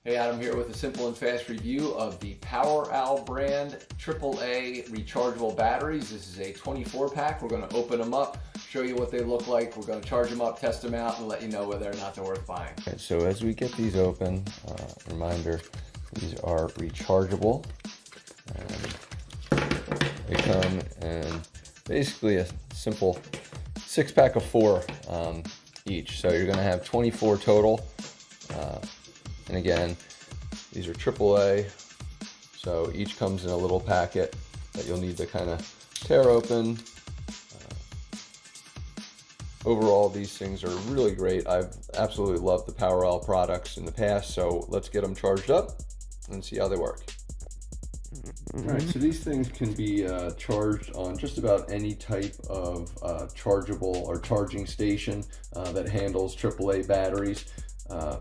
Hey, Adam here with a simple and fast review of the POWEROWL brand AAA rechargeable batteries. This is a 24 pack. We're going to open them up, show you what they look like. We're going to charge them up, test them out, and let you know whether or not they're worth buying. Okay, so as we get these open, reminder, these are rechargeable. And they come in basically a simple 6-pack of 4 each. So you're going to have 24 total. And again, these are AAA, so each comes in a little packet that you'll need to kind of tear open. Overall, these things are really great. I've absolutely loved the POWEROWL products in the past, so let's get them charged up and see how they work. Alright, so these things can be charged on just about any type of chargeable or charging station that handles AAA batteries.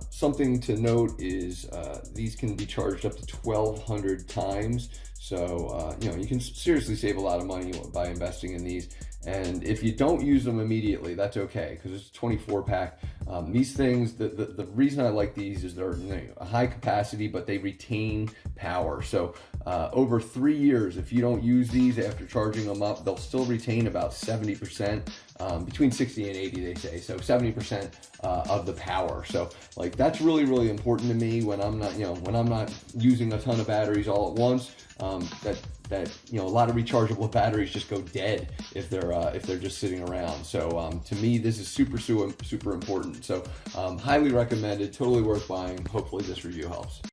Something to note is these can be charged up to 1,200 times, so you can seriously save a lot of money by investing in these. And if you don't use them immediately, that's okay, because it's a 24 pack. These things, the reason I like these is they're a high capacity, but they retain power. So over 3 years, if you don't use these after charging them up, they'll still retain about 70%, between 60 and 80 they say, so 70% of the power. So like that's really important to me when I'm not when I'm not using a ton of batteries all at once. That a lot of rechargeable batteries just go dead if they're just sitting around. So to me, this is super important. So highly recommended, totally worth buying. Hopefully this review helps.